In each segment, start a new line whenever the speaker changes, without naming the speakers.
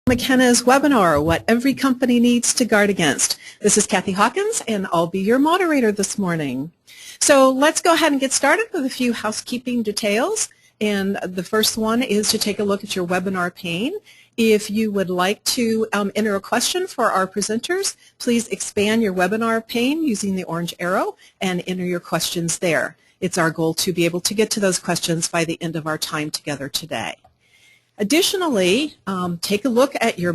McKenna's webinar, What Every Company Needs to Guard Against. This is Kathy Hawkins, and I'll be your moderator this morning. So let's go ahead and get started with a few housekeeping details. And the first one is to take a look at your webinar pane. If you would like to enter a question for our presenters, please expand your webinar pane using the orange arrow and enter your questions there. It's our goal to be able to get to those questions by the end of our time together today. Additionally, take a look at your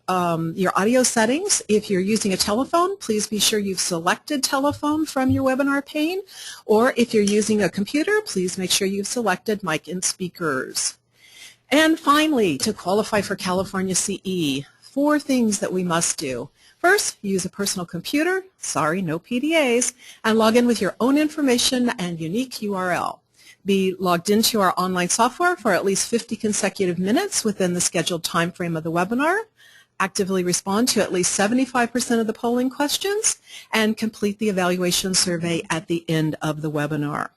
audio settings. If you're using a telephone, please be sure you've selected telephone from your webinar pane. Or if you're using a computer, please make sure you've selected mic and speakers. And finally, to qualify for California CE, 4 things that we must do. First, use a personal computer, sorry, no PDAs, and log in with your own information and unique URL. Be logged into our online software for at least 50 consecutive minutes within the scheduled time frame of the webinar, actively respond to at least 75% of the polling questions, and complete the evaluation survey at the end of the webinar.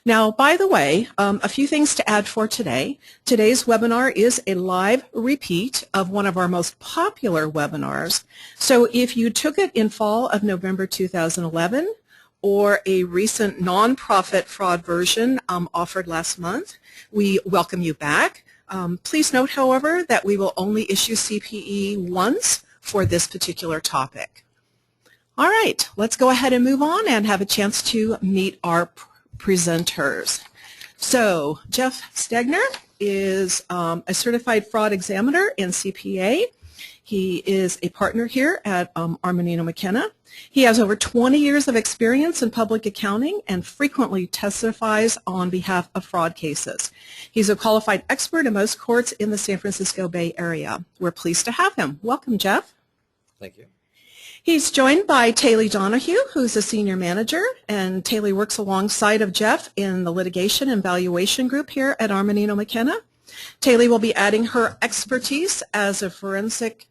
Now, by the way, a few things to add for today. Today's webinar is a live repeat of one of our most popular webinars. So if you took it in fall of November 2011, or a recent nonprofit fraud version offered last month, we welcome you back. Please note, however, that we will only issue CPE once for this particular topic. All right, let's go ahead and move on and have a chance to meet our presenters. So Jeff Stegner is a certified fraud examiner in CPA. He is a partner here at Armanino McKenna. He has over 20 years of experience in public accounting and frequently testifies on behalf of fraud cases. He's a qualified expert in most courts in the San Francisco Bay Area. We're pleased to have him. Welcome, Jeff.
Thank you.
He's joined by Taylor Donahue, who's a senior manager, and Taylor works alongside of Jeff in the litigation and valuation group here at Armanino McKenna. Taylor will be adding her expertise as a forensic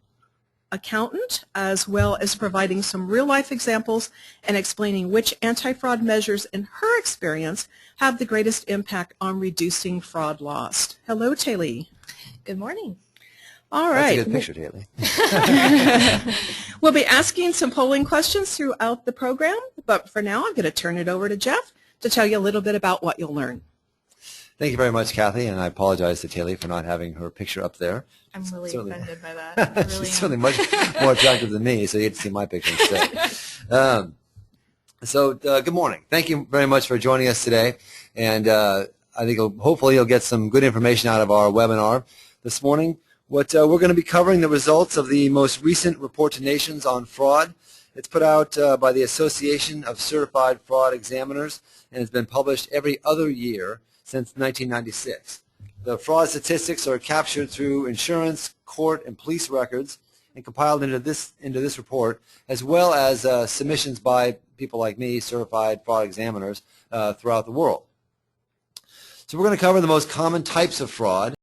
accountant, as well as providing some real-life examples and explaining which anti-fraud measures in her experience have the greatest impact on reducing fraud loss. Hello, Taylor.
Good morning.
All right.
That's a good picture, Taylor.
We'll be asking some polling questions throughout the program, but for now I'm going to turn it over to Jeff to tell you a little bit about what you'll learn.
Thank you very much, Kathy, and I apologize to Taylor for not having her picture up there.
I'm really offended by that. I really
She's certainly much more attractive than me, so you get to see my picture instead. Good morning. Thank you very much for joining us today, and I think hopefully you'll get some good information out of our webinar this morning. We're going to be covering the results of the most recent report to nations on fraud. It's put out by the Association of Certified Fraud Examiners, and it's been published every other year since 1996. The fraud statistics are captured through insurance, court, and police records and compiled into this report, as well as submissions by people like me, certified fraud examiners, throughout the world. So we're going to cover the most common types of fraud,